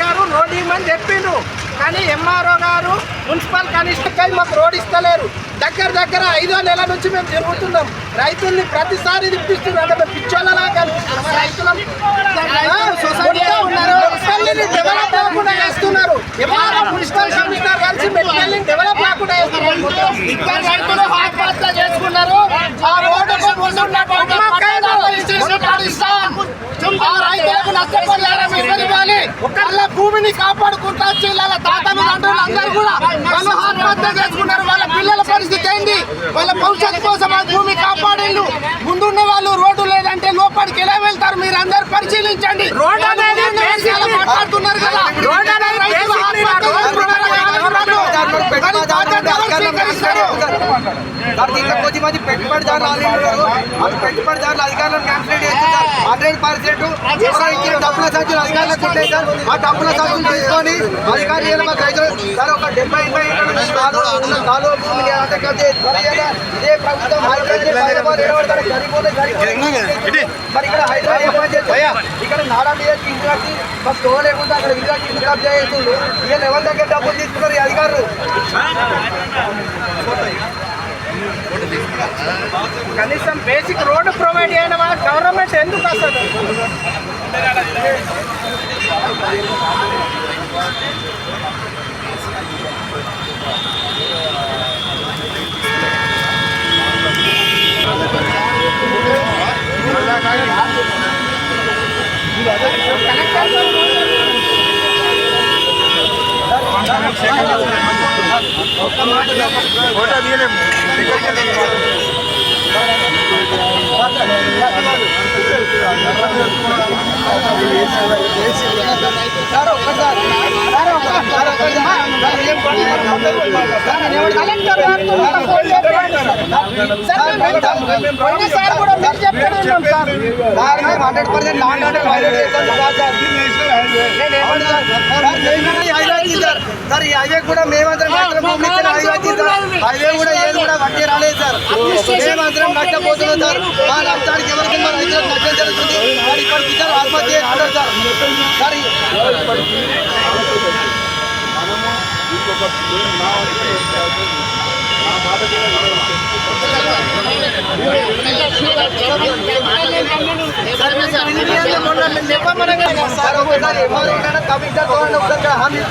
గారు రోడ్ ఇవ్వమని చెప్పిండ్రు, కానీ ఎంఆర్ఓ గారు మున్సిపల్ కమిషనర్ మాకు రోడ్ ఇస్తలేరు. దగ్గర 5వ నెల నుంచి మేము తిరుగుతున్నాం. రైతుల్ని ప్రతిసారి తిప్పిస్తున్నారు. మేము పిచ్చోళ్ళలా కనిపిస్తున్నాం. రైతులను డెవలప్ కాకుండా చేస్తున్నారు. ఎంఆర్ఓ మున్సిపల్ కమిషనర్ కలిసి మెట్టిల్ని డెవలప్ కాకుండా చేస్తున్నారు. ఇక్కడ రైతులు ఆత్మహత్య చేసుకున్నారు. ఆ రోడ్డుకు ముందున్నటువంటి రైతులకు నష్టపరిహారం ఇవ్వాలి. వాళ్ళ భూమిని కాపాడుకుంటా వచ్చి వాళ్ళ తాతలు తండ్రులు అందరూ కూడా వాళ్ళు ఆత్మహత్య చేసుకున్నారు. వాళ్ళ పిల్లల పరిస్థితి ఏంటి? వాళ్ళ భవిష్యత్తు కోసం ఆ భూమి కాపాడేళ్ళు. ముందున్న వాళ్ళు రోడ్డు లేదంటే లోపలికి ఎలా వెళ్తారు? మీరు అందరూ పరిశీలించండి. మాట్లాడుతున్నారు కదా, ఇంకా కొద్ది మంది పెట్టుబడిదారులు పెట్టుబడిదారులు అధికారులను క్యాన్సిల్ చేస్తున్నారు. 100% డబ్బుల సంచులు అధికారులకు ఉంటాయి సార్. ఆ డబ్బుల సంచులు తీసుకొని అధికారులు మాకు రైతులు సార్ ఒక 70-80 కాలువ భూమిని ఇదే ప్రభుత్వం మరి ఇక్కడ హైదరాబాద్ ఇక్కడ నాడా మీద ఇంటి స్టో లేకుండా అక్కడ ఇంటి కబ్జా చేస్తుండ్రు. వీళ్ళు ఎవరి దగ్గర డబ్బులు తీసుకున్నారు ఈ అధికారులు? కనీసం బేసిక్ రోడ్డు ప్రొవైడ్ చేయన గవర్నమెంట్ ఎందుకు వస్తుంది? సార్ ఈ హైవే కూడా మేమందరం హైవే కూడా ఏది కూడా వడ్డీ రాలేదు సార్. మేమందరం నష్టపోతున్నాం సార్. మా నష్టానికి ఎవరికి మా రైతులకు నష్టం జరుగుతుంది. మరి ఇప్పటికి సార్ ఆత్మహత్య చేసుకున్నారు సార్. సార్ కమిషనర్ హామీ